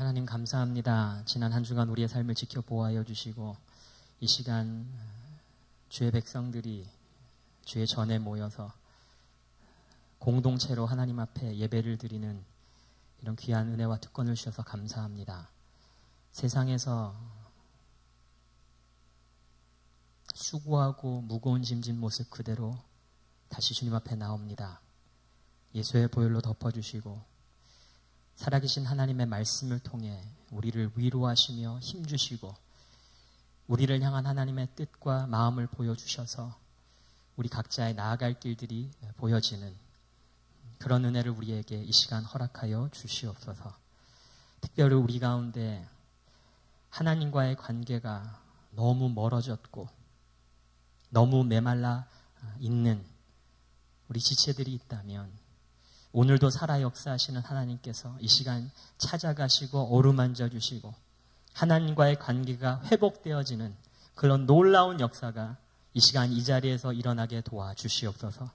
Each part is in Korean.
하나님 감사합니다. 지난 한 주간 우리의 삶을 지켜보아여 주시고 이 시간 주의 백성들이 주의 전에 모여서 공동체로 하나님 앞에 예배를 드리는 이런 귀한 은혜와 특권을 주셔서 감사합니다. 세상에서 수고하고 무거운 짐진 모습 그대로 다시 주님 앞에 나옵니다. 예수의 보혈로 덮어주시고 살아계신 하나님의 말씀을 통해 우리를 위로하시며 힘주시고 우리를 향한 하나님의 뜻과 마음을 보여주셔서 우리 각자의 나아갈 길들이 보여지는 그런 은혜를 우리에게 이 시간 허락하여 주시옵소서. 특별히 우리 가운데 하나님과의 관계가 너무 멀어졌고 너무 메말라 있는 우리 지체들이 있다면 오늘도 살아 역사하시는 하나님께서 이 시간 찾아가시고 어루만져 주시고 하나님과의 관계가 회복되어지는 그런 놀라운 역사가 이 시간 이 자리에서 일어나게 도와주시옵소서.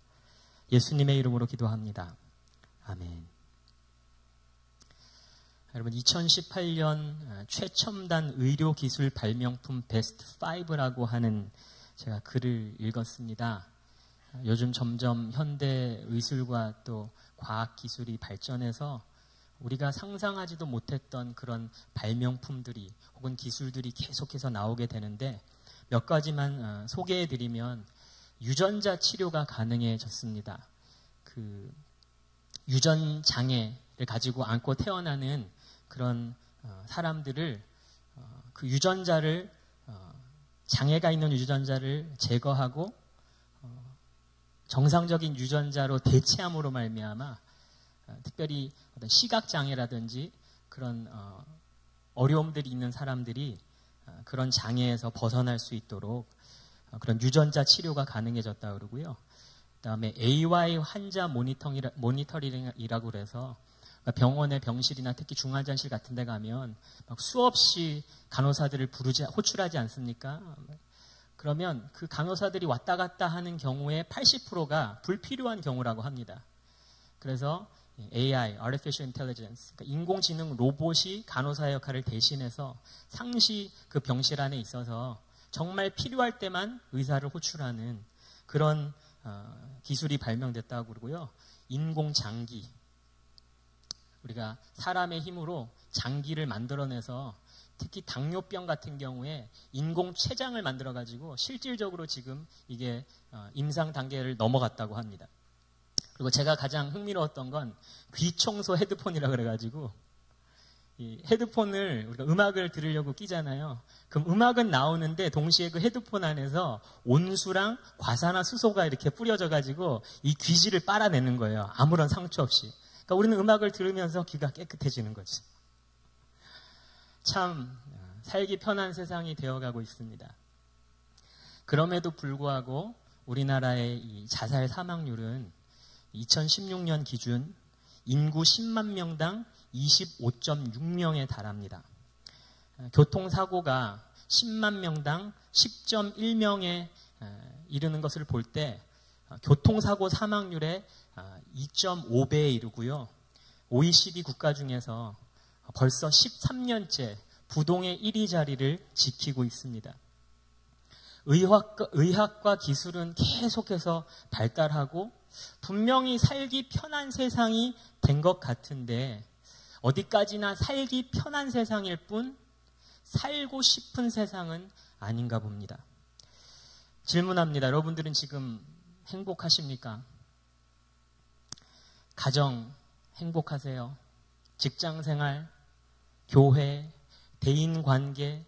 예수님의 이름으로 기도합니다. 아멘. 여러분 2018년 최첨단 의료기술 발명품 베스트 5라고 하는 제가 글을 읽었습니다. 요즘 점점 현대 의술과 또 과학기술이 발전해서 우리가 상상하지도 못했던 그런 발명품들이 혹은 기술들이 계속해서 나오게 되는데 몇 가지만 소개해드리면 유전자 치료가 가능해졌습니다. 그 유전장애를 가지고 안고 태어나는 그런 사람들을 그 유전자를 장애가 있는 유전자를 제거하고 정상적인 유전자로 대체함으로 말미암아 특별히 어떤 시각장애라든지 그런 어려움들이 있는 사람들이 그런 장애에서 벗어날 수 있도록 그런 유전자 치료가 가능해졌다 그러고요. 그다음에 AY 환자 모니터링이라고 그래서 병원의 병실이나 특히 중환자실 같은 데 가면 막 수없이 간호사들을 호출하지 않습니까? 그러면 그 간호사들이 왔다 갔다 하는 경우에 80%가 불필요한 경우라고 합니다. 그래서 AI, Artificial Intelligence, 그러니까 인공지능 로봇이 간호사의 역할을 대신해서 상시 그 병실 안에 있어서 정말 필요할 때만 의사를 호출하는 그런 기술이 발명됐다고 그러고요. 인공장기, 우리가 사람의 힘으로 장기를 만들어내서 특히 당뇨병 같은 경우에 인공췌장을 만들어가지고 실질적으로 지금 이게 임상 단계를 넘어갔다고 합니다. 그리고 제가 가장 흥미로웠던 건 귀청소 헤드폰이라고 그래가지고 이 헤드폰을 우리가 음악을 들으려고 끼잖아요. 그럼 음악은 나오는데 동시에 그 헤드폰 안에서 온수랑 과산화수소가 이렇게 뿌려져가지고 이 귀지를 빨아내는 거예요. 아무런 상처 없이. 그러니까 우리는 음악을 들으면서 귀가 깨끗해지는 거지. 참 살기 편한 세상이 되어가고 있습니다. 그럼에도 불구하고 우리나라의 이 자살 사망률은 2016년 기준 인구 10만 명당 25.6명에 달합니다. 교통사고가 10만 명당 10.1명에 이르는 것을 볼 때 교통사고 사망률의 2.5배에 이르고요. OECD 국가 중에서 벌써 13년째 부동의 1위 자리를 지키고 있습니다. 의학과 기술은 계속해서 발달하고 분명히 살기 편한 세상이 된 것 같은데 어디까지나 살기 편한 세상일 뿐 살고 싶은 세상은 아닌가 봅니다. 질문합니다. 여러분들은 지금 행복하십니까? 가정 행복하세요? 직장생활, 교회, 대인관계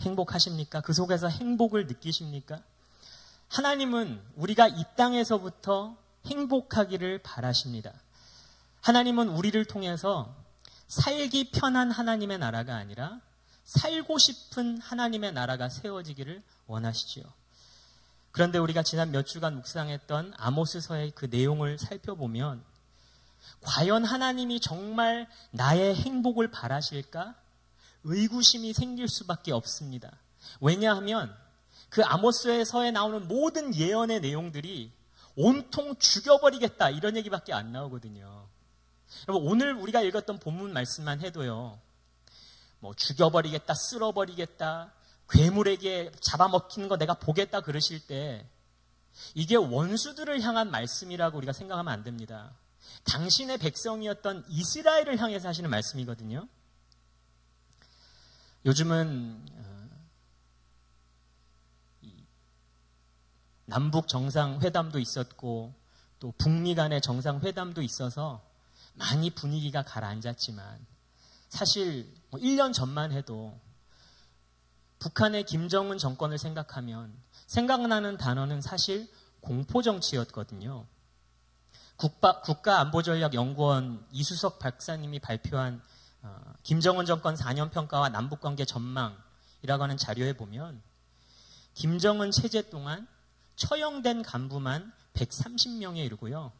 행복하십니까? 그 속에서 행복을 느끼십니까? 하나님은 우리가 이 땅에서부터 행복하기를 바라십니다. 하나님은 우리를 통해서 살기 편한 하나님의 나라가 아니라 살고 싶은 하나님의 나라가 세워지기를 원하시지요. 그런데 우리가 지난 몇 주간 묵상했던 아모스서의 그 내용을 살펴보면 과연 하나님이 정말 나의 행복을 바라실까? 의구심이 생길 수밖에 없습니다. 왜냐하면 그 아모스서에 나오는 모든 예언의 내용들이 온통 죽여버리겠다 이런 얘기밖에 안 나오거든요. 여러분 오늘 우리가 읽었던 본문 말씀만 해도요. 뭐 죽여버리겠다, 쓸어버리겠다, 괴물에게 잡아먹히는 거 내가 보겠다 그러실 때 이게 원수들을 향한 말씀이라고 우리가 생각하면 안 됩니다. 당신의 백성이었던 이스라엘을 향해서 하시는 말씀이거든요. 요즘은 남북 정상회담도 있었고 또 북미 간의 정상회담도 있어서 많이 분위기가 가라앉았지만 사실 1년 전만 해도 북한의 김정은 정권을 생각하면 생각나는 단어는 사실 공포정치였거든요. 국가안보전략연구원 이수석 박사님이 발표한 김정은 정권 4년 평가와 남북관계 전망이라고 하는 자료에 보면 김정은 체제 동안 처형된 간부만 130명에 이르고요.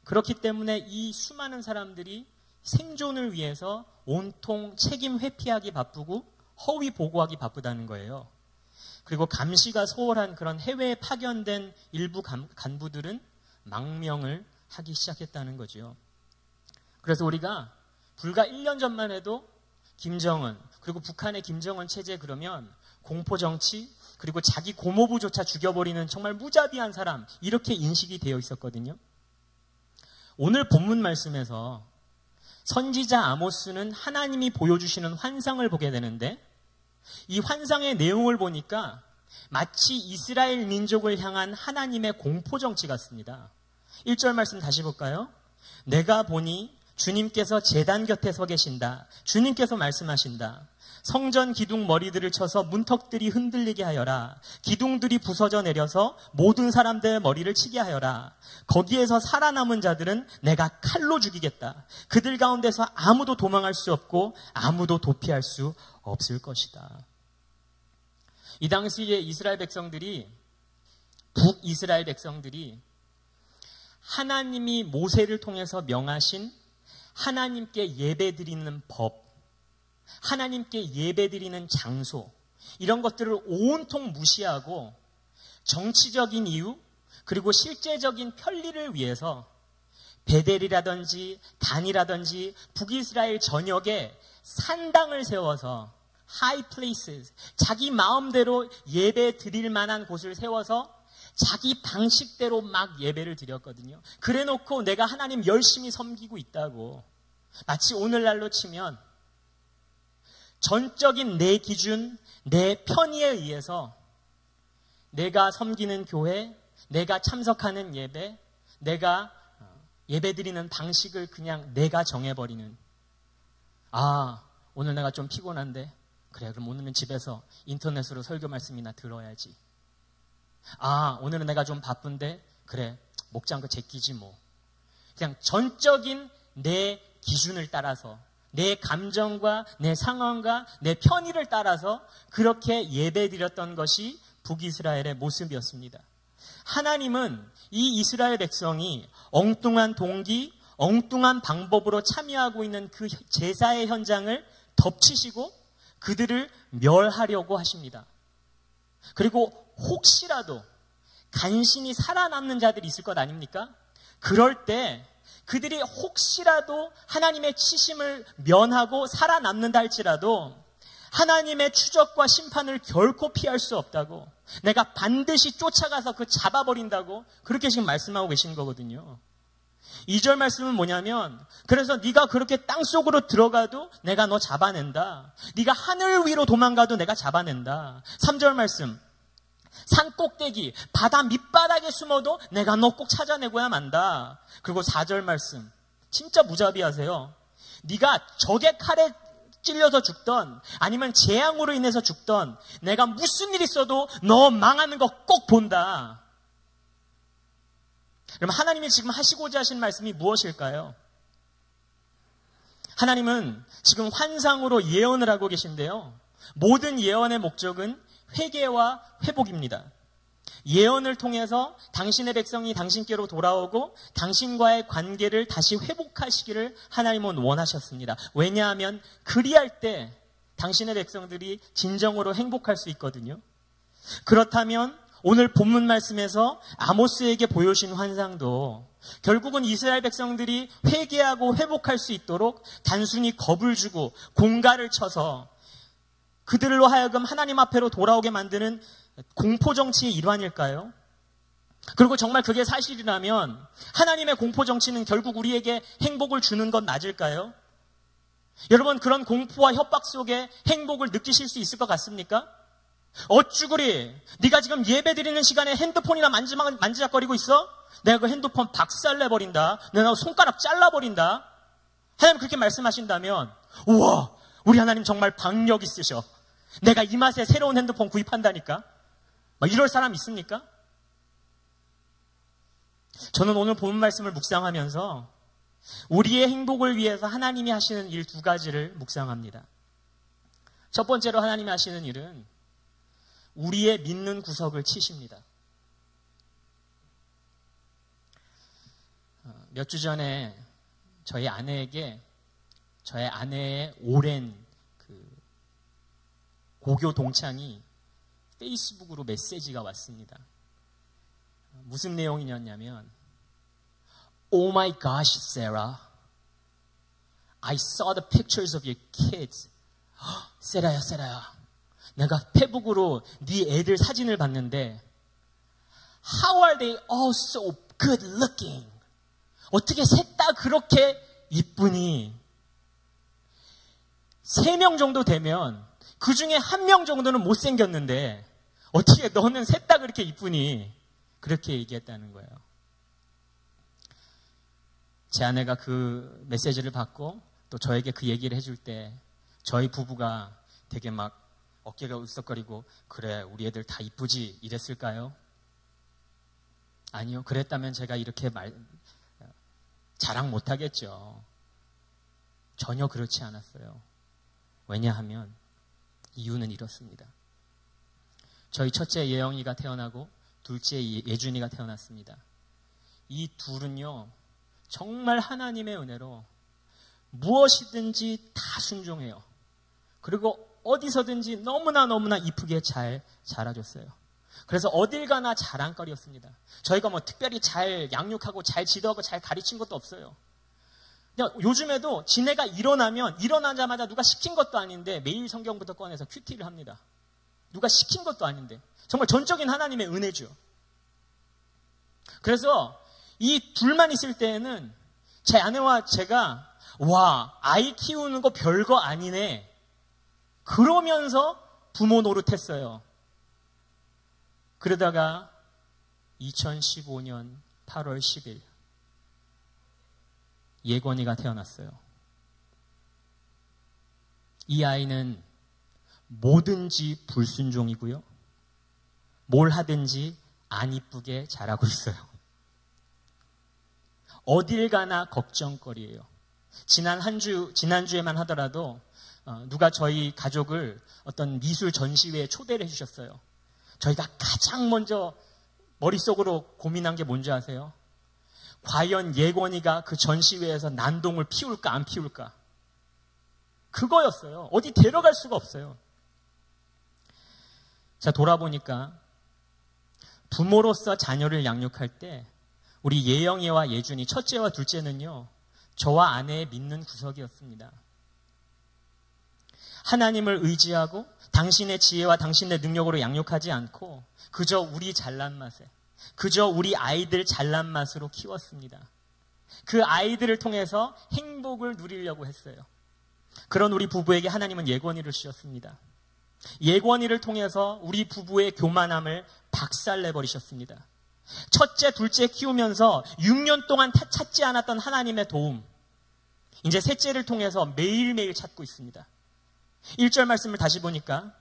그렇기 때문에 이 수많은 사람들이 생존을 위해서 온통 책임 회피하기 바쁘고 허위 보고하기 바쁘다는 거예요. 그리고 감시가 소홀한 그런 해외에 파견된 일부 간부들은 망명을 하기 시작했다는 거죠. 그래서 우리가 불과 1년 전만 해도 김정은 그리고 북한의 김정은 체제 그러면 공포정치 그리고 자기 고모부조차 죽여버리는 정말 무자비한 사람 이렇게 인식이 되어 있었거든요. 오늘 본문 말씀에서 선지자 아모스는 하나님이 보여주시는 환상을 보게 되는데 이 환상의 내용을 보니까 마치 이스라엘 민족을 향한 하나님의 공포정치 같습니다. 1절 말씀 다시 볼까요? 내가 보니 주님께서 제단 곁에 서 계신다. 주님께서 말씀하신다. 성전 기둥 머리들을 쳐서 문턱들이 흔들리게 하여라. 기둥들이 부서져 내려서 모든 사람들의 머리를 치게 하여라. 거기에서 살아남은 자들은 내가 칼로 죽이겠다. 그들 가운데서 아무도 도망할 수 없고 아무도 도피할 수 없을 것이다. 이 당시에 이스라엘 백성들이 북이스라엘 백성들이 하나님이 모세를 통해서 명하신 하나님께 예배드리는 법, 하나님께 예배드리는 장소 이런 것들을 온통 무시하고 정치적인 이유 그리고 실제적인 편리를 위해서 베델이라든지 단이라든지 북이스라엘 전역에 산당을 세워서 high places, 자기 마음대로 예배 드릴 만한 곳을 세워서 자기 방식대로 막 예배를 드렸거든요. 그래놓고 내가 하나님 열심히 섬기고 있다고 마치 오늘날로 치면 전적인 내 기준, 내 편의에 의해서 내가 섬기는 교회, 내가 참석하는 예배, 내가 예배드리는 방식을 그냥 내가 정해버리는 오늘 내가 좀 피곤한데 그래 그럼 오늘은 집에서 인터넷으로 설교 말씀이나 들어야지. 오늘은 내가 좀 바쁜데 그래 목장그 제끼지 뭐. 그냥 전적인 내 기준을 따라서 내 감정과 내 상황과 내 편의를 따라서 그렇게 예배드렸던 것이 북이스라엘의 모습이었습니다. 하나님은 이 이스라엘 백성이 엉뚱한 동기, 엉뚱한 방법으로 참여하고 있는 그 제사의 현장을 덮치시고 그들을 멸하려고 하십니다. 그리고 혹시라도 간신히 살아남는 자들이 있을 것 아닙니까? 그럴 때 그들이 혹시라도 하나님의 치심을 면하고 살아남는다 할지라도 하나님의 추적과 심판을 결코 피할 수 없다고 내가 반드시 쫓아가서 그 잡아버린다고 그렇게 지금 말씀하고 계신 거거든요. 2절 말씀은 뭐냐면 그래서 네가 그렇게 땅속으로 들어가도 내가 너 잡아낸다. 네가 하늘 위로 도망가도 내가 잡아낸다. 3절 말씀 산 꼭대기 바다 밑바닥에 숨어도 내가 너 꼭 찾아내고야 만다. 그리고 4절 말씀 진짜 무자비하세요. 네가 적의 칼에 찔려서 죽던 아니면 재앙으로 인해서 죽던 내가 무슨 일 있어도 너 망하는 거 꼭 본다. 그럼 하나님이 지금 하시고자 하신 말씀이 무엇일까요? 하나님은 지금 환상으로 예언을 하고 계신데요. 모든 예언의 목적은 회개와 회복입니다. 예언을 통해서 당신의 백성이 당신께로 돌아오고 당신과의 관계를 다시 회복하시기를 하나님은 원하셨습니다. 왜냐하면 그리할 때 당신의 백성들이 진정으로 행복할 수 있거든요. 그렇다면 오늘 본문 말씀에서 아모스에게 보여주신 환상도 결국은 이스라엘 백성들이 회개하고 회복할 수 있도록 단순히 겁을 주고 공갈을 쳐서 그들로 하여금 하나님 앞에로 돌아오게 만드는 공포정치의 일환일까요? 그리고 정말 그게 사실이라면 하나님의 공포정치는 결국 우리에게 행복을 주는 건 맞을까요? 여러분, 그런 공포와 협박 속에 행복을 느끼실 수 있을 것 같습니까? 어쭈구리, 네가 지금 예배 드리는 시간에 핸드폰이나 만지작거리고 있어? 내가 그 핸드폰 박살내버린다. 내가 손가락 잘라버린다. 하나님 그렇게 말씀하신다면, 우와, 우리 하나님 정말 박력 있으셔. 내가 이 맛에 새로운 핸드폰 구입한다니까? 이럴 사람 있습니까? 저는 오늘 본 말씀을 묵상하면서 우리의 행복을 위해서 하나님이 하시는 일 두 가지를 묵상합니다. 첫 번째로 하나님이 하시는 일은 우리의 믿는 구석을 치십니다. 몇 주 전에 저희 아내에게 저의 아내의 오랜 고교 동창이 페이스북으로 메시지가 왔습니다. 무슨 내용이었냐면, Oh my gosh, Sarah. I saw the pictures of your kids. 세라야. 내가 페북으로 네 애들 사진을 봤는데 How are they all so good looking? 어떻게 셋 다 그렇게 이쁘니? 3명 정도 되면 그 중에 1명 정도는 못생겼는데 어떻게 너는 셋 다 그렇게 이쁘니? 그렇게 얘기했다는 거예요. 제 아내가 그 메시지를 받고 또 저에게 그 얘기를 해줄 때 저희 부부가 되게 막 어깨가 울썩거리고 그래 우리 애들 다 이쁘지 이랬을까요? 아니요. 그랬다면 제가 이렇게 자랑 못하겠죠. 전혀 그렇지 않았어요. 왜냐하면 이유는 이렇습니다. 저희 첫째 예영이가 태어나고 둘째 예준이가 태어났습니다. 이 둘은요 정말 하나님의 은혜로 무엇이든지 다 순종해요. 그리고 어디서든지 너무나 이쁘게 잘 자라줬어요. 그래서 어딜 가나 자랑거리였습니다. 저희가 뭐 특별히 잘 양육하고 잘 지도하고 잘 가르친 것도 없어요. 그냥 요즘에도 지네가 일어나자마자 누가 시킨 것도 아닌데 매일 성경부터 꺼내서 큐티를 합니다. 누가 시킨 것도 아닌데 정말 전적인 하나님의 은혜죠. 그래서 이 둘만 있을 때에는 제 아내와 제가 와 아이 키우는 거 별거 아니네 그러면서 부모 노릇했어요. 그러다가 2015년 8월 10일 예건이가 태어났어요. 이 아이는 뭐든지 불순종이고요. 뭘 하든지 안 이쁘게 자라고 있어요. 어딜 가나 걱정거리예요. 지난주에만 하더라도 누가 저희 가족을 어떤 미술 전시회에 초대를 해주셨어요. 저희가 가장 먼저 머릿속으로 고민한 게 뭔지 아세요? 과연 예건이가 그 전시회에서 난동을 피울까 안 피울까? 그거였어요. 어디 데려갈 수가 없어요. 자, 돌아보니까 부모로서 자녀를 양육할 때 우리 예영이와 예준이 첫째와 둘째는요. 저와 아내의 믿는 구석이었습니다. 하나님을 의지하고 당신의 지혜와 당신의 능력으로 양육하지 않고 그저 우리 잘난 맛에 그저 우리 아이들 잘난 맛으로 키웠습니다. 그 아이들을 통해서 행복을 누리려고 했어요. 그런 우리 부부에게 하나님은 예건이를 주셨습니다. 예건이를 통해서 우리 부부의 교만함을 박살내버리셨습니다. 첫째, 둘째 키우면서 6년 동안 찾지 않았던 하나님의 도움, 이제 셋째를 통해서 매일매일 찾고 있습니다. 1절 말씀을 다시 보니까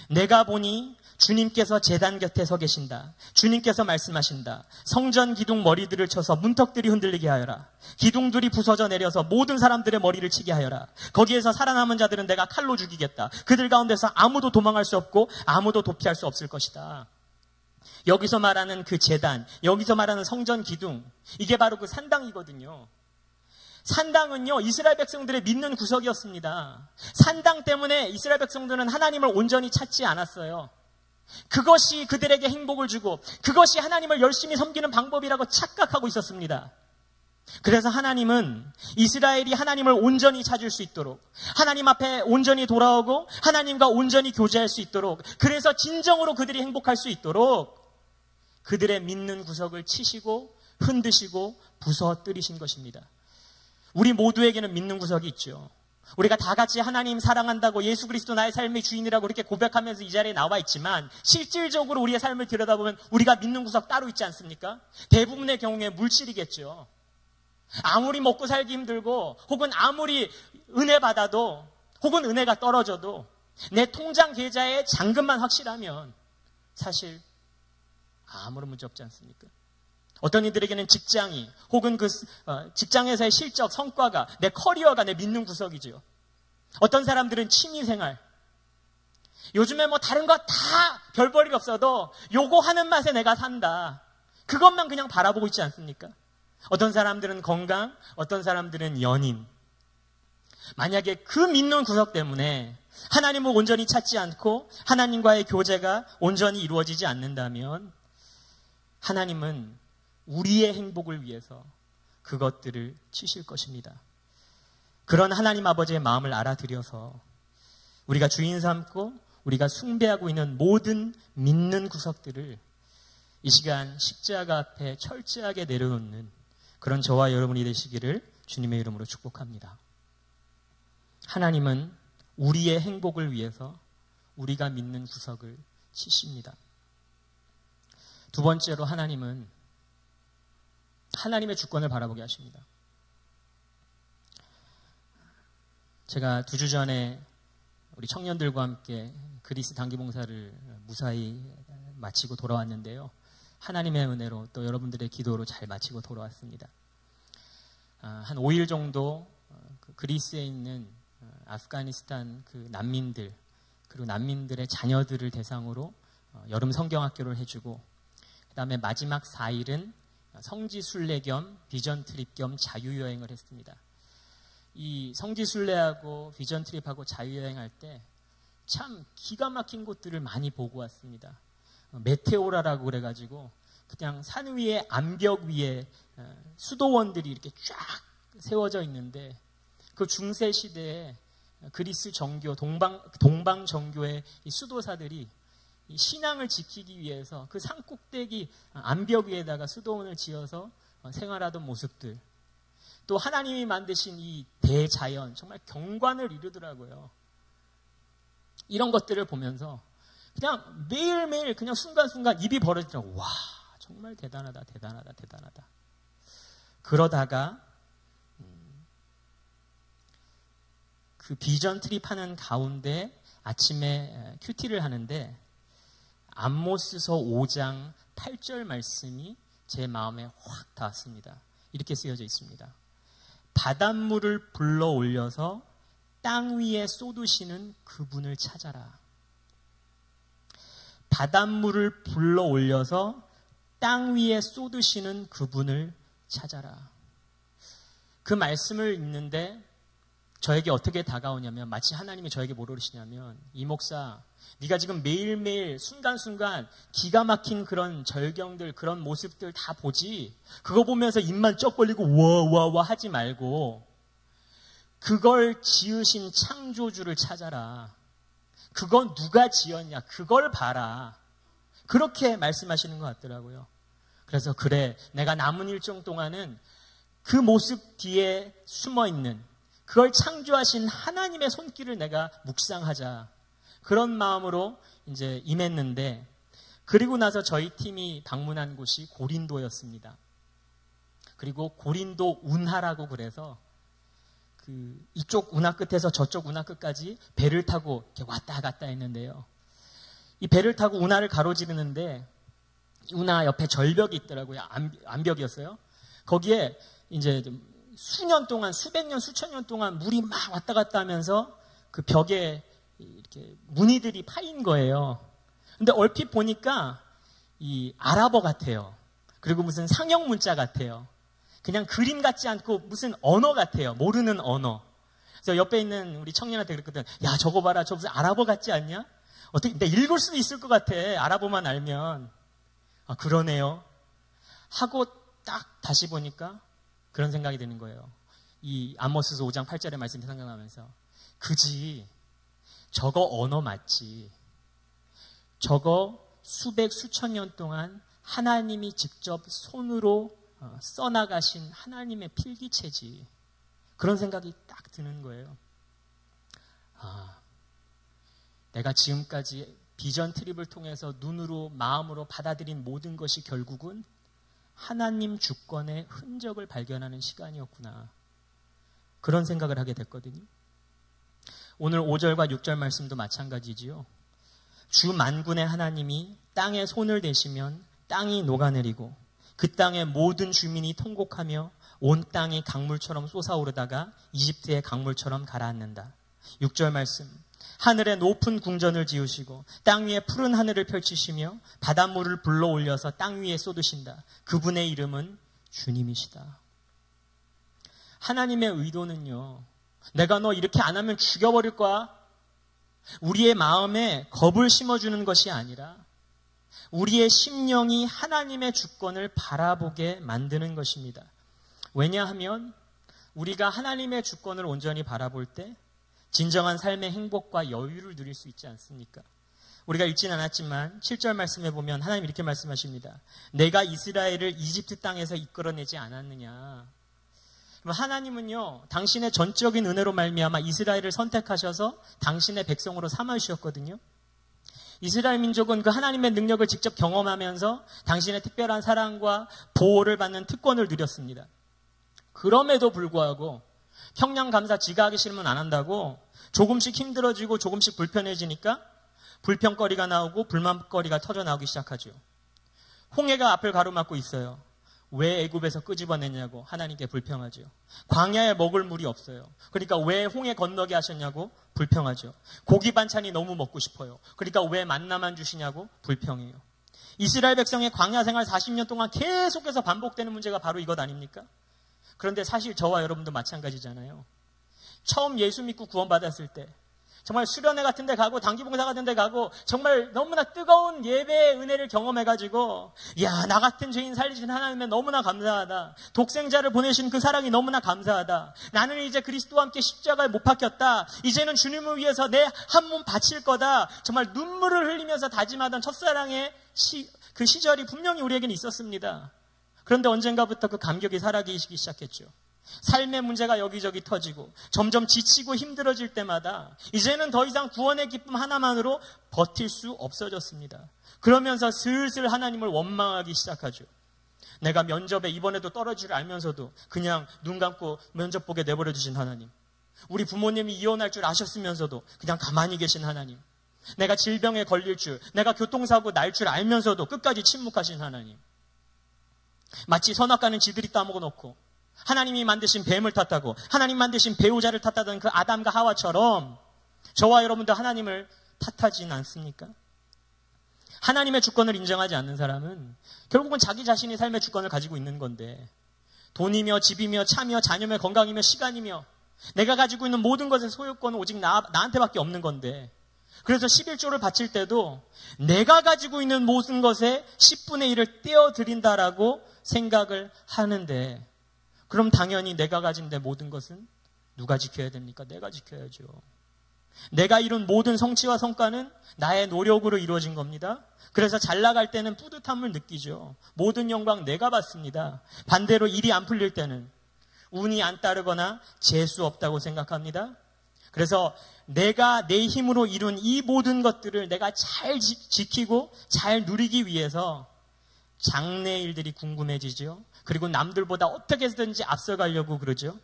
내가 보니 주님께서 제단 곁에 서 계신다. 주님께서 말씀하신다. 성전 기둥 머리들을 쳐서 문턱들이 흔들리게 하여라. 기둥들이 부서져 내려서 모든 사람들의 머리를 치게 하여라. 거기에서 살아남은 자들은 내가 칼로 죽이겠다. 그들 가운데서 아무도 도망할 수 없고 아무도 도피할 수 없을 것이다. 여기서 말하는 그 제단, 여기서 말하는 성전 기둥, 이게 바로 그 산당이거든요. 산당은요, 이스라엘 백성들의 믿는 구석이었습니다. 산당 때문에 이스라엘 백성들은 하나님을 온전히 찾지 않았어요. 그것이 그들에게 행복을 주고 그것이 하나님을 열심히 섬기는 방법이라고 착각하고 있었습니다. 그래서 하나님은 이스라엘이 하나님을 온전히 찾을 수 있도록, 하나님 앞에 온전히 돌아오고 하나님과 온전히 교제할 수 있도록, 그래서 진정으로 그들이 행복할 수 있도록 그들의 믿는 구석을 치시고 흔드시고 부서뜨리신 것입니다. 우리 모두에게는 믿는 구석이 있죠. 우리가 다 같이 하나님 사랑한다고 예수 그리스도 나의 삶의 주인이라고 이렇게 고백하면서 이 자리에 나와 있지만 실질적으로 우리의 삶을 들여다보면 우리가 믿는 구석 따로 있지 않습니까? 대부분의 경우에 물질이겠죠. 아무리 먹고 살기 힘들고 혹은 아무리 은혜 받아도 혹은 은혜가 떨어져도 내 통장 계좌에 잔금만 확실하면 사실 아무런 문제 없지 않습니까? 어떤 이들에게는 직장이 혹은 그 직장에서의 실적, 성과가, 내 커리어가 내 믿는 구석이죠. 어떤 사람들은 취미생활. 요즘에 뭐 다른 거 다 별 볼 일 없어도 요거 하는 맛에 내가 산다. 그것만 그냥 바라보고 있지 않습니까? 어떤 사람들은 건강, 어떤 사람들은 연인. 만약에 그 믿는 구석 때문에 하나님을 온전히 찾지 않고 하나님과의 교제가 온전히 이루어지지 않는다면 하나님은 우리의 행복을 위해서 그것들을 치실 것입니다. 그런 하나님 아버지의 마음을 알아들여서 우리가 주인 삼고 우리가 숭배하고 있는 모든 믿는 구석들을 이 시간 십자가 앞에 철저하게 내려놓는 그런 저와 여러분이 되시기를 주님의 이름으로 축복합니다. 하나님은 우리의 행복을 위해서 우리가 믿는 구석을 치십니다. 두 번째로 하나님은 하나님의 주권을 바라보게 하십니다. 제가 2주 전에 우리 청년들과 함께 그리스 단기봉사를 무사히 마치고 돌아왔는데요. 하나님의 은혜로 또 여러분들의 기도로 잘 마치고 돌아왔습니다. 한 5일 정도 그리스에 있는 아프가니스탄 그 난민들 그리고 난민들의 자녀들을 대상으로 여름 성경학교를 해주고 그 다음에 마지막 4일은 성지순례 겸 비전 트립 겸 자유여행을 했습니다. 이 성지순례하고 비전 트립하고 자유여행할 때 참 기가 막힌 곳들을 많이 보고 왔습니다. 메테오라라고 그래가지고 그냥 산 위에 암벽 위에 수도원들이 이렇게 쫙 세워져 있는데 그 중세 시대에 그리스 정교 동방 정교의 이 수도사들이 이 신앙을 지키기 위해서 그 산 꼭대기 암벽 위에다가 수도원을 지어서 생활하던 모습들, 또 하나님이 만드신 이 대자연, 정말 경관을 이루더라고요. 이런 것들을 보면서 그냥 매일매일 그냥 순간순간 입이 벌어지더라고요. 와, 정말 대단하다, 대단하다, 대단하다. 그러다가 그 비전 트립하는 가운데 아침에 큐티를 하는데 암모스서 5장 8절 말씀이 제 마음에 확 닿았습니다. 이렇게 쓰여져 있습니다. 바닷물을 불러 올려서 땅 위에 쏟으시는 그분을 찾아라. 바닷물을 불러 올려서 땅 위에 쏟으시는 그분을 찾아라. 그 말씀을 읽는데 저에게 어떻게 다가오냐면 마치 하나님이 저에게 뭐라 그러시냐면 이 목사, 네가 지금 매일매일 순간순간 기가 막힌 그런 절경들, 그런 모습들 다 보지. 그거 보면서 입만 쩍 벌리고 와와와 하지 말고 그걸 지으신 창조주를 찾아라. 그건 누가 지었냐? 그걸 봐라. 그렇게 말씀하시는 것 같더라고요. 그래서 그래, 내가 남은 일정 동안은 그 모습 뒤에 숨어있는 그걸 창조하신 하나님의 손길을 내가 묵상하자. 그런 마음으로 이제 임했는데, 그리고 나서 저희 팀이 방문한 곳이 고린도였습니다. 그리고 고린도 운하라고 그래서 이쪽 운하 끝에서 저쪽 운하 끝까지 배를 타고 이렇게 왔다 갔다 했는데요. 이 배를 타고 운하를 가로지르는데 운하 옆에 절벽이 있더라고요. 암벽이었어요. 거기에 이제 수년 동안, 수백 년, 수천 년 동안 물이 막 왔다 갔다 하면서 그 벽에 이렇게 무늬들이 파인 거예요. 근데 얼핏 보니까 이 아랍어 같아요. 그리고 무슨 상형 문자 같아요. 그냥 그림 같지 않고 무슨 언어 같아요. 모르는 언어. 그래서 옆에 있는 우리 청년한테 그랬거든. 야, 저거 봐라. 저 무슨 아랍어 같지 않냐? 어떻게, 근데 읽을 수도 있을 것 같아. 알아보면 알면. 아, 그러네요. 하고 딱 다시 보니까 그런 생각이 드는 거예요. 이 아모스서 5장 8절의 말씀이 생각나면서, 그지, 저거 언어 맞지. 저거 수백 수천 년 동안 하나님이 직접 손으로 써나가신 하나님의 필기체지. 그런 생각이 딱 드는 거예요. 아, 내가 지금까지 비전 트립을 통해서 눈으로 마음으로 받아들인 모든 것이 결국은 하나님 주권의 흔적을 발견하는 시간이었구나. 그런 생각을 하게 됐거든요. 오늘 5절과 6절 말씀도 마찬가지지요. 주 만군의 하나님이 땅에 손을 대시면 땅이 녹아내리고 그 땅의 모든 주민이 통곡하며 온 땅이 강물처럼 솟아오르다가 이집트의 강물처럼 가라앉는다. 6절 말씀. 하늘에 높은 궁전을 지으시고 땅 위에 푸른 하늘을 펼치시며 바닷물을 불러올려서 땅 위에 쏟으신다. 그분의 이름은 주님이시다. 하나님의 의도는요, 내가 너 이렇게 안 하면 죽여버릴 거야. 우리의 마음에 겁을 심어주는 것이 아니라 우리의 심령이 하나님의 주권을 바라보게 만드는 것입니다. 왜냐하면 우리가 하나님의 주권을 온전히 바라볼 때 진정한 삶의 행복과 여유를 누릴 수 있지 않습니까? 우리가 읽진 않았지만 7절 말씀에 보면 하나님 이렇게 말씀하십니다. 내가 이스라엘을 이집트 땅에서 이끌어내지 않았느냐. 하나님은요, 당신의 전적인 은혜로 말미암아 이스라엘을 선택하셔서 당신의 백성으로 삼아주셨거든요. 이스라엘 민족은 그 하나님의 능력을 직접 경험하면서 당신의 특별한 사랑과 보호를 받는 특권을 누렸습니다. 그럼에도 불구하고 형량감사 지가 하기 싫으면 안 한다고 조금씩 힘들어지고 조금씩 불편해지니까 불평거리가 나오고 불만거리가 터져나오기 시작하죠. 홍해가 앞을 가로막고 있어요. 왜 애굽에서 끄집어냈냐고 하나님께 불평하죠. 광야에 먹을 물이 없어요. 그러니까 왜 홍해 건너게 하셨냐고 불평하죠. 고기 반찬이 너무 먹고 싶어요. 그러니까 왜 만나만 주시냐고 불평해요. 이스라엘 백성의 광야 생활 40년 동안 계속해서 반복되는 문제가 바로 이것 아닙니까? 그런데 사실 저와 여러분도 마찬가지잖아요. 처음 예수 믿고 구원받았을 때 정말 수련회 같은 데 가고 단기봉사 같은 데 가고 정말 너무나 뜨거운 예배의 은혜를 경험해가지고 야, 나 같은 죄인 살리신 하나님에 너무나 감사하다. 독생자를 보내신 그 사랑이 너무나 감사하다. 나는 이제 그리스도와 함께 십자가에 못 박혔다. 이제는 주님을 위해서 내 한 몸 바칠 거다. 정말 눈물을 흘리면서 다짐하던 첫사랑의 그 시절이 분명히 우리에게는 있었습니다. 그런데 언젠가부터 그 감격이 사라지기 시작했죠. 삶의 문제가 여기저기 터지고 점점 지치고 힘들어질 때마다 이제는 더 이상 구원의 기쁨 하나만으로 버틸 수 없어졌습니다. 그러면서 슬슬 하나님을 원망하기 시작하죠. 내가 면접에 이번에도 떨어질 줄 알면서도 그냥 눈 감고 면접 보게 내버려 두신 하나님. 우리 부모님이 이혼할 줄 아셨으면서도 그냥 가만히 계신 하나님. 내가 질병에 걸릴 줄, 내가 교통사고 날 줄 알면서도 끝까지 침묵하신 하나님. 마치 선악과는 지들이 따먹어놓고 하나님이 만드신 뱀을 탔다고, 하나님 만드신 배우자를 탔다던 그 아담과 하와처럼 저와 여러분도 하나님을 탓하진 않습니까? 하나님의 주권을 인정하지 않는 사람은 결국은 자기 자신이 삶의 주권을 가지고 있는 건데, 돈이며 집이며 차며 자녀며 건강이며 시간이며 내가 가지고 있는 모든 것의 소유권은 오직 나한테밖에 없는 건데, 그래서 11조를 바칠 때도 내가 가지고 있는 모든 것의 10분의 1을 떼어드린다라고 생각을 하는데, 그럼 당연히 내가 가진 내 모든 것은 누가 지켜야 됩니까? 내가 지켜야죠. 내가 이룬 모든 성취와 성과는 나의 노력으로 이루어진 겁니다. 그래서 잘 나갈 때는 뿌듯함을 느끼죠. 모든 영광 내가 받습니다. 반대로 일이 안 풀릴 때는 운이 안 따르거나 재수 없다고 생각합니다. 그래서 내가 내 힘으로 이룬 이 모든 것들을 내가 잘 지키고 잘 누리기 위해서 장래 일들이 궁금해지죠. 그리고 남들보다 어떻게 해서든지 앞서가려고 그러죠.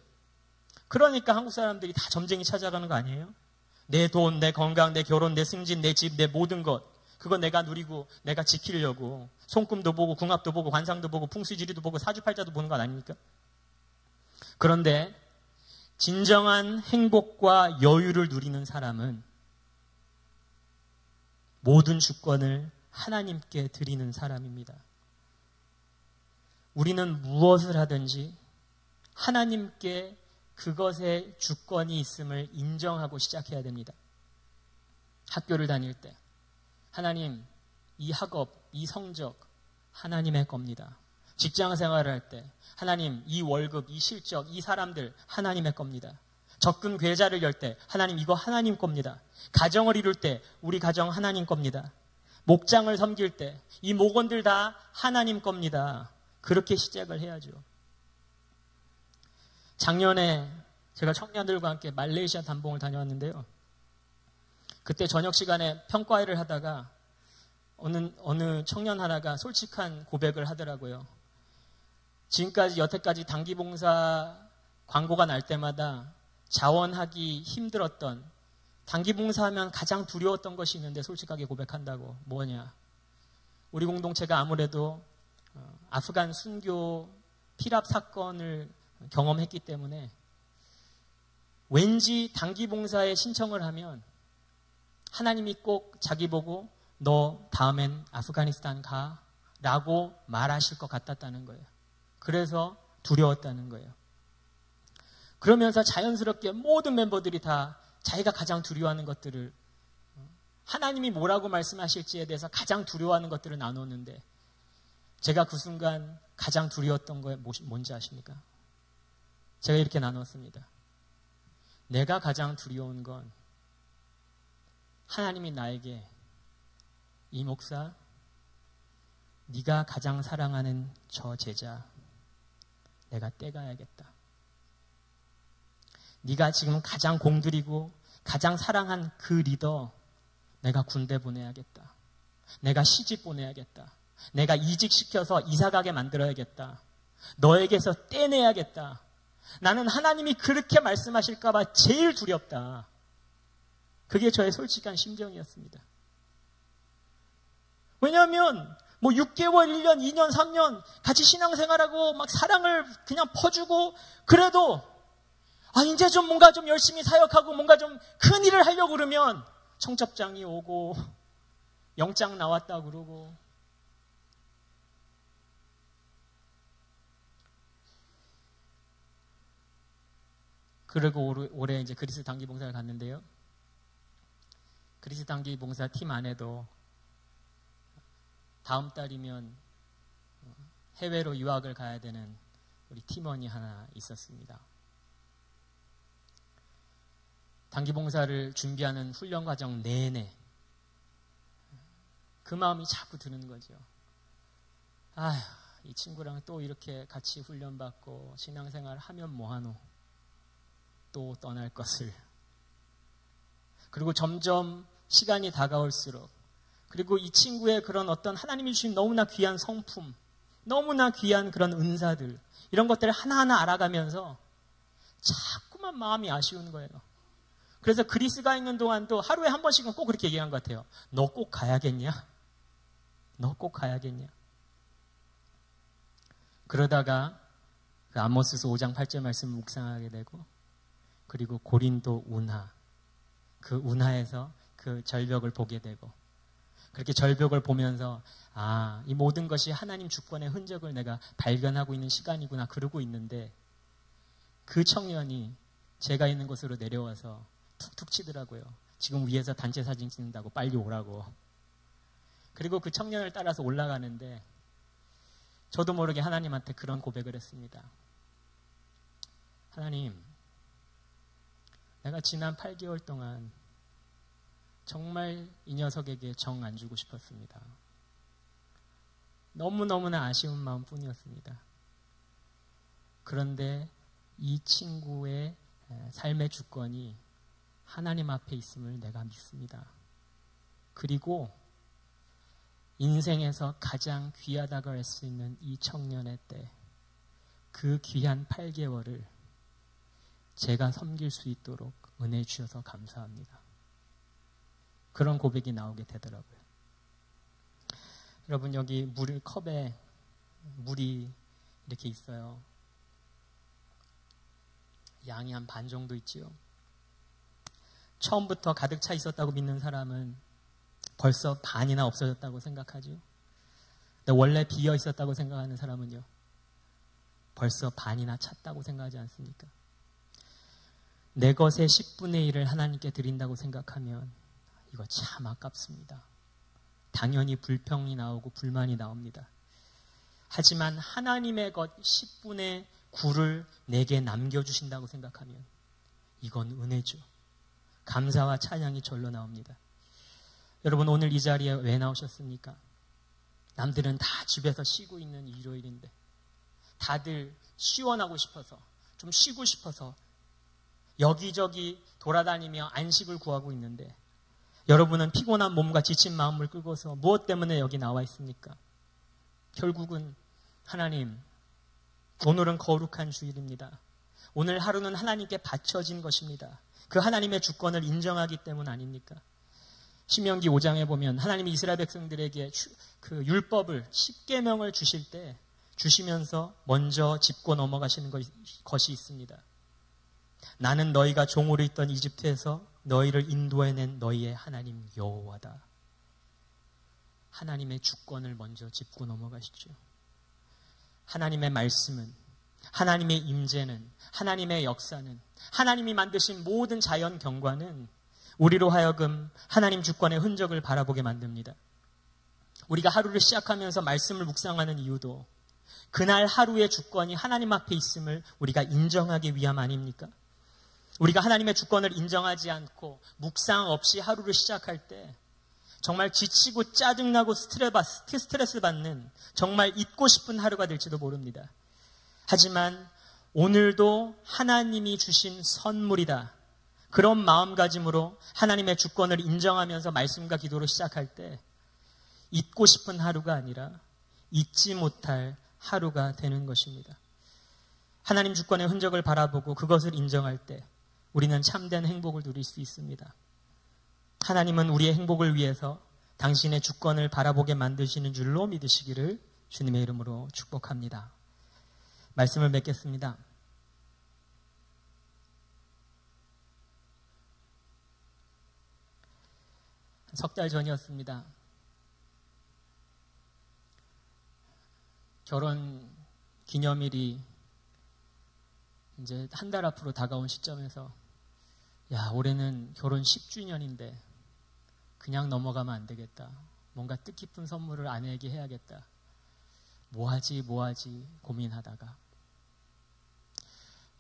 그러니까 한국 사람들이 다 점쟁이 찾아가는 거 아니에요? 내 돈, 내 건강, 내 결혼, 내 승진, 내 집, 내 모든 것, 그거 내가 누리고 내가 지키려고 손금도 보고 궁합도 보고 관상도 보고 풍수지리도 보고 사주팔자도 보는 것 아닙니까? 그런데 진정한 행복과 여유를 누리는 사람은 모든 주권을 하나님께 드리는 사람입니다. 우리는 무엇을 하든지 하나님께 그것의 주권이 있음을 인정하고 시작해야 됩니다. 학교를 다닐 때, 하나님, 이 학업, 이 성적 하나님의 겁니다. 직장 생활을 할 때 하나님, 이 월급, 이 실적, 이 사람들 하나님의 겁니다. 적금 계좌를 열 때 하나님, 이거 하나님 겁니다. 가정을 이룰 때 우리 가정 하나님 겁니다. 목장을 섬길 때 이 목원들 다 하나님 겁니다. 그렇게 시작을 해야죠. 작년에 제가 청년들과 함께 말레이시아 단봉을 다녀왔는데요. 그때 저녁 시간에 평가회를 하다가 어느 청년 하나가 솔직한 고백을 하더라고요. 지금까지 여태까지 단기봉사 광고가 날 때마다 자원하기 힘들었던, 단기봉사하면 가장 두려웠던 것이 있는데 솔직하게 고백한다고. 뭐냐? 우리 공동체가 아무래도 아프간 순교 피랍 사건을 경험했기 때문에 왠지 단기봉사에 신청을 하면 하나님이 꼭 자기 보고 너 다음엔 아프가니스탄 가 라고 말하실 것 같았다는 거예요. 그래서 두려웠다는 거예요. 그러면서 자연스럽게 모든 멤버들이 다 자기가 가장 두려워하는 것들을, 하나님이 뭐라고 말씀하실지에 대해서 가장 두려워하는 것들을 나눴는데, 제가 그 순간 가장 두려웠던 거 뭔지 아십니까? 제가 이렇게 나눴습니다. 내가 가장 두려운 건 하나님이 나에게, 이 목사, 네가 가장 사랑하는 저 제자 내가 떼가야겠다. 네가 지금 가장 공들이고 가장 사랑한 그 리더 내가 군대 보내야겠다. 내가 시집 보내야겠다. 내가 이직시켜서 이사가게 만들어야겠다. 너에게서 떼내야겠다. 나는 하나님이 그렇게 말씀하실까 봐 제일 두렵다. 그게 저의 솔직한 심정이었습니다. 왜냐하면 6개월, 1년, 2년, 3년 같이 신앙생활하고 막 사랑을 그냥 퍼주고, 그래도 이제 좀 뭔가 좀 열심히 사역하고 뭔가 좀 큰 일을 하려고 그러면 청첩장이 오고 영장 나왔다 그러고, 그리고 올해 이제 그리스 단기 봉사를 갔는데요. 그리스 단기 봉사 팀 안에도 다음 달이면 해외로 유학을 가야 되는 우리 팀원이 하나 있었습니다. 단기 봉사를 준비하는 훈련 과정 내내 그 마음이 자꾸 드는 거죠. 이 친구랑 또 이렇게 같이 훈련받고 신앙생활 하면 뭐하노? 또 떠날 것을. 그리고 점점 시간이 다가올수록, 그리고 이 친구의 그런 어떤 하나님이 주신 너무나 귀한 성품, 너무나 귀한 그런 은사들, 이런 것들을 하나하나 알아가면서 자꾸만 마음이 아쉬운 거예요. 그래서 그리스가 있는 동안도 하루에 한 번씩은 꼭 그렇게 얘기한 것 같아요. 너 꼭 가야겠냐? 너 꼭 가야겠냐? 그러다가 그 아모스서 5장 8절 말씀을 묵상하게 되고, 그리고 고린도 운하, 그 운하에서 그 절벽을 보게 되고, 그렇게 절벽을 보면서 이 모든 것이 하나님 주권의 흔적을 내가 발견하고 있는 시간이구나 그러고 있는데, 그 청년이 제가 있는 곳으로 내려와서 툭툭 치더라고요. 지금 위에서 단체 사진 찍는다고 빨리 오라고. 그리고 그 청년을 따라서 올라가는데 저도 모르게 하나님한테 그런 고백을 했습니다. 하나님, 내가 지난 8개월 동안 정말 이 녀석에게 정 안 주고 싶었습니다. 너무너무나 아쉬운 마음뿐이었습니다. 그런데 이 친구의 삶의 주권이 하나님 앞에 있음을 내가 믿습니다. 그리고 인생에서 가장 귀하다고 할 수 있는 이 청년의 때, 그 귀한 8개월을 제가 섬길 수 있도록 은혜 주셔서 감사합니다. 그런 고백이 나오게 되더라고요. 여러분, 여기 컵에 물이 이렇게 있어요. 양이 한 반 정도 있지요. 처음부터 가득 차 있었다고 믿는 사람은 벌써 반이나 없어졌다고 생각하죠. 근데 원래 비어 있었다고 생각하는 사람은요, 벌써 반이나 찼다고 생각하지 않습니까? 내 것의 10분의 1을 하나님께 드린다고 생각하면 이거 참 아깝습니다. 당연히 불평이 나오고 불만이 나옵니다. 하지만 하나님의 것 10분의 9를 내게 남겨주신다고 생각하면 이건 은혜죠. 감사와 찬양이 절로 나옵니다. 여러분, 오늘 이 자리에 왜 나오셨습니까? 남들은 다 집에서 쉬고 있는 일요일인데 다들 시원하고 싶어서, 좀 쉬고 싶어서 여기저기 돌아다니며 안식을 구하고 있는데 여러분은 피곤한 몸과 지친 마음을 끌고서 무엇 때문에 여기 나와 있습니까? 결국은 하나님, 오늘은 거룩한 주일입니다. 오늘 하루는 하나님께 바쳐진 것입니다. 그 하나님의 주권을 인정하기 때문 아닙니까? 신명기 5장에 보면 하나님이 이스라엘 백성들에게 그 율법을 10계명을 주실 때 주시면서 먼저 짚고 넘어가시는 것이 있습니다. 나는 너희가 종으로 있던 이집트에서 너희를 인도해낸 너희의 하나님 여호와다. 하나님의 주권을 먼저 짚고 넘어가시죠. 하나님의 말씀은, 하나님의 임재는, 하나님의 역사는, 하나님이 만드신 모든 자연 경관은 우리로 하여금 하나님 주권의 흔적을 바라보게 만듭니다. 우리가 하루를 시작하면서 말씀을 묵상하는 이유도 그날 하루의 주권이 하나님 앞에 있음을 우리가 인정하기 위함 아닙니까? 우리가 하나님의 주권을 인정하지 않고 묵상 없이 하루를 시작할 때 정말 지치고 짜증나고 스트레스 받는, 정말 잊고 싶은 하루가 될지도 모릅니다. 하지만 오늘도 하나님이 주신 선물이다. 그런 마음가짐으로 하나님의 주권을 인정하면서 말씀과 기도로 시작할 때 잊고 싶은 하루가 아니라 잊지 못할 하루가 되는 것입니다. 하나님 주권의 흔적을 바라보고 그것을 인정할 때 우리는 참된 행복을 누릴 수 있습니다. 하나님은 우리의 행복을 위해서 당신의 주권을 바라보게 만드시는 줄로 믿으시기를 주님의 이름으로 축복합니다. 말씀을 맺겠습니다. 석 달 전이었습니다. 결혼 기념일이 이제 한 달 앞으로 다가온 시점에서 올해는 결혼 10주년인데 그냥 넘어가면 안 되겠다. 뭔가 뜻깊은 선물을 아내에게 해야겠다. 뭐하지 고민하다가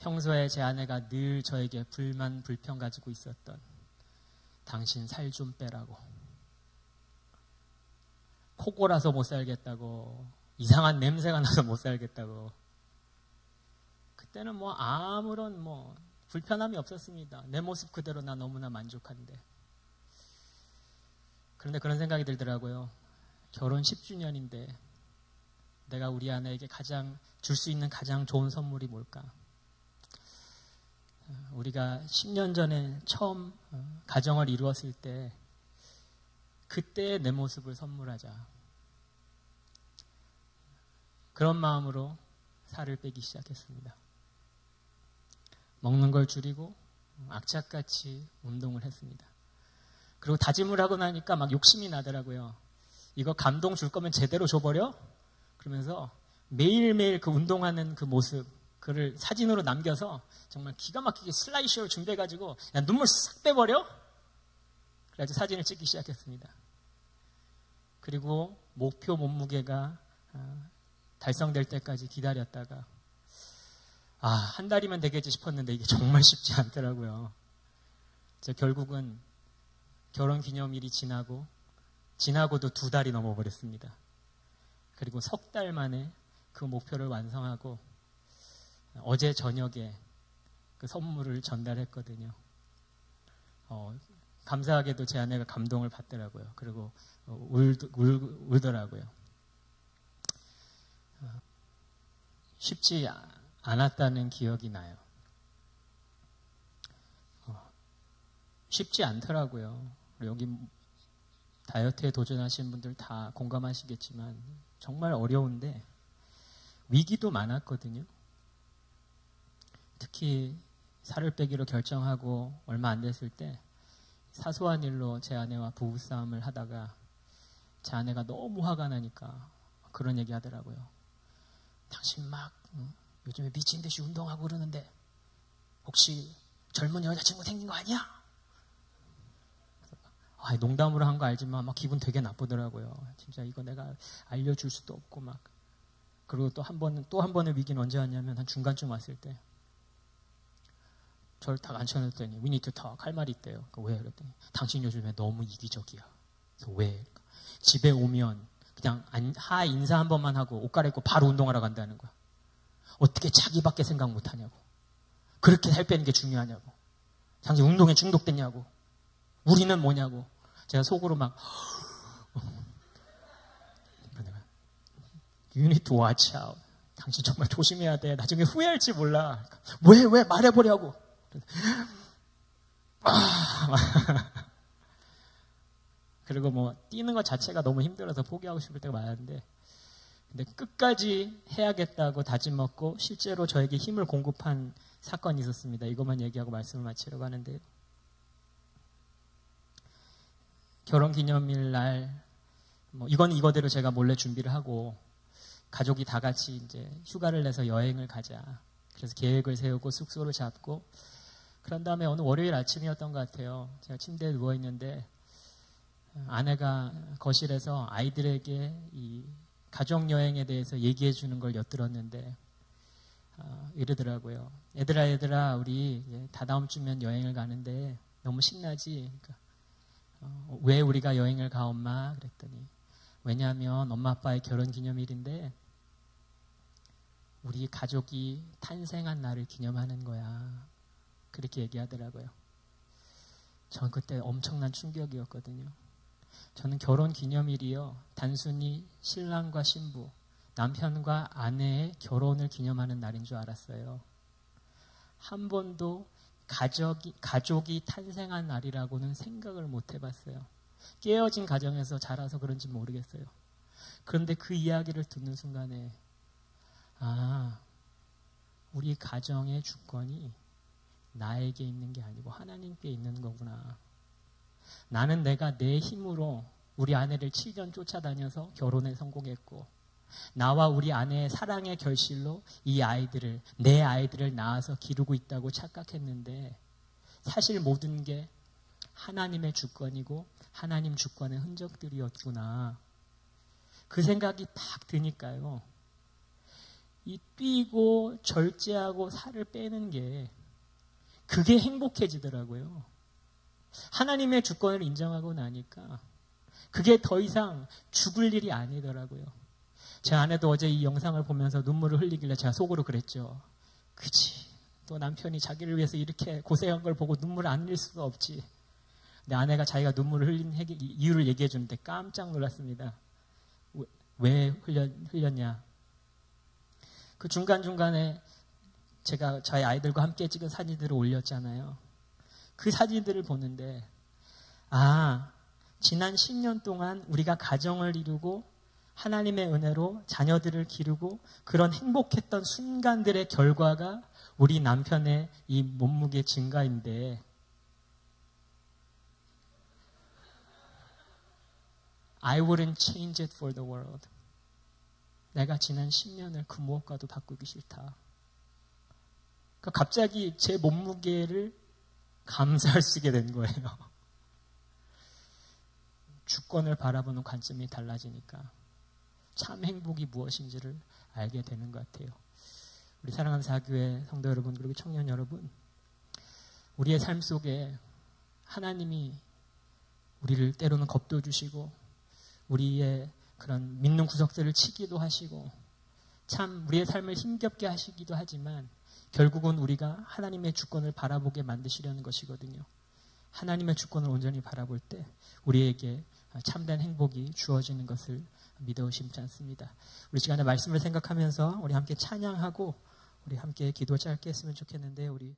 평소에 제 아내가 늘 저에게 불만 불평 가지고 있었던 당신 살 좀 빼라고, 코 골아서 못 살겠다고, 이상한 냄새가 나서 못 살겠다고. 그때는 아무런 불편함이 없었습니다. 내 모습 그대로 나 너무나 만족한데. 그런데 그런 생각이 들더라고요. 결혼 10주년인데 내가 우리 아내에게 줄 수 있는 가장 좋은 선물이 뭘까? 우리가 10년 전에 처음 가정을 이루었을 때 그때의 내 모습을 선물하자. 그런 마음으로 살을 빼기 시작했습니다. 먹는 걸 줄이고 악착같이 운동을 했습니다. 그리고 다짐을 하고 나니까 막 욕심이 나더라고요. 이거 감동 줄 거면 제대로 줘버려? 그러면서 매일매일 그 운동하는 그 모습, 그를 사진으로 남겨서 정말 기가 막히게 슬라이드쇼를 준비해가지고 눈물 싹 빼버려? 그래가지고 사진을 찍기 시작했습니다. 그리고 목표 몸무게가 달성될 때까지 기다렸다가 한 달이면 되겠지 싶었는데 이게 정말 쉽지 않더라고요. 결국은 결혼 기념일이 지나고도 2달이 넘어버렸습니다. 그리고 석 달 만에 그 목표를 완성하고 어제 저녁에 그 선물을 전달했거든요. 감사하게도 제 아내가 감동을 받더라고요. 그리고 울더라고요. 쉽지 않았다는 기억이 나요. 쉽지 않더라고요. 여기 다이어트에 도전하시는 분들 다 공감하시겠지만 정말 어려운데 위기도 많았거든요. 특히 살을 빼기로 결정하고 얼마 안 됐을 때 사소한 일로 제 아내와 부부싸움을 하다가 제 아내가 너무 화가 나니까 그런 얘기 하더라고요. 당신 요즘에 미친 듯이 운동하고 그러는데 혹시 젊은 여자친구 생긴 거 아니야? 농담으로 한 거 알지만 막 기분 되게 나쁘더라고요. 진짜 이거 내가 알려줄 수도 없고 막. 그리고 또 한 번의 위기는 언제 왔냐면 한 중간쯤 왔을 때 저를 딱 앉혀놨더니 We need to talk 할 말이 있대요. 왜? 그랬더니 당신 요즘에 너무 이기적이야. 그래서 왜? 집에 오면 그냥 하 인사 한 번만 하고 옷 갈아입고 바로 운동하러 간다는 거야. 어떻게 자기밖에 생각 못하냐고. 그렇게 살 빼는 게 중요하냐고. 당신 운동에 중독됐냐고. 우리는 뭐냐고. 제가 속으로 막 You need to watch out. 당신 정말 조심해야 돼. 나중에 후회할지 몰라. 왜 말해보려고. 그리고 뭐 뛰는 것 자체가 너무 힘들어서 포기하고 싶을 때가 많았는데 근데 끝까지 해야겠다고 다짐먹고 실제로 저에게 힘을 공급한 사건이 있었습니다. 이것만 얘기하고 말씀을 마치려고 하는데요. 결혼기념일 날 이건 이거대로 제가 몰래 준비를 하고 가족이 다 같이 이제 휴가를 내서 여행을 가자. 그래서 계획을 세우고 숙소를 잡고 그런 다음에 어느 월요일 아침이었던 것 같아요. 제가 침대에 누워 있는데 아내가 거실에서 아이들에게 이 가족 여행에 대해서 얘기해 주는 걸 엿들었는데 이러더라고요. 얘들아 우리 다다음 주면 여행을 가는데 너무 신나지? 그러니까, 왜 우리가 여행을 가 엄마? 그랬더니 왜냐하면 엄마 아빠의 결혼기념일인데 우리 가족이 탄생한 날을 기념하는 거야. 그렇게 얘기하더라고요. 전 그때 엄청난 충격이었거든요. 저는 결혼기념일이요. 단순히 신랑과 신부, 남편과 아내의 결혼을 기념하는 날인 줄 알았어요. 한 번도 가족이 탄생한 날이라고는 생각을 못 해봤어요. 깨어진 가정에서 자라서 그런지 모르겠어요. 그런데 그 이야기를 듣는 순간에 우리 가정의 주권이 나에게 있는 게 아니고 하나님께 있는 거구나. 나는 내가 내 힘으로 우리 아내를 7년 쫓아다녀서 결혼에 성공했고 나와 우리 아내의 사랑의 결실로 내 아이들을 낳아서 기르고 있다고 착각했는데 사실 모든 게 하나님의 주권이고 하나님 주권의 흔적들이었구나. 그 생각이 딱 드니까요. 이 뛰고 절제하고 살을 빼는 게 그게 행복해지더라고요. 하나님의 주권을 인정하고 나니까 그게 더 이상 죽을 일이 아니더라고요. 제 아내도 어제 이 영상을 보면서 눈물을 흘리길래 제가 속으로 그랬죠. 그치. 또 남편이 자기를 위해서 이렇게 고생한 걸 보고 눈물을 안 흘릴 수가 없지. 근데 아내가 자기가 눈물을 흘린 이유를 얘기해 주는데 깜짝 놀랐습니다. 왜 흘렸냐. 그 중간중간에 제가 저희 아이들과 함께 찍은 사진들을 올렸잖아요. 그 사진들을 보는데 지난 10년 동안 우리가 가정을 이루고 하나님의 은혜로 자녀들을 기르고 그런 행복했던 순간들의 결과가 우리 남편의 이 몸무게 증가인데 I wouldn't change it for the world. 내가 지난 10년을 그 무엇과도 바꾸기 싫다. 그러니까 갑자기 제 몸무게를 감사할 수 있게 된 거예요. 주권을 바라보는 관점이 달라지니까 참 행복이 무엇인지를 알게 되는 것 같아요. 우리 사랑하는 사교회 성도 여러분 그리고 청년 여러분, 우리의 삶 속에 하나님이 우리를 때로는 겁도 주시고 우리의 그런 믿는 구석들을 치기도 하시고 참 우리의 삶을 힘겹게 하시기도 하지만 결국은 우리가 하나님의 주권을 바라보게 만드시려는 것이거든요. 하나님의 주권을 온전히 바라볼 때 우리에게 참된 행복이 주어지는 것을 믿어 의심치 않습니다. 우리 시간에 말씀을 생각하면서 우리 함께 찬양하고 우리 함께 기도 짧게 했으면 좋겠는데 우리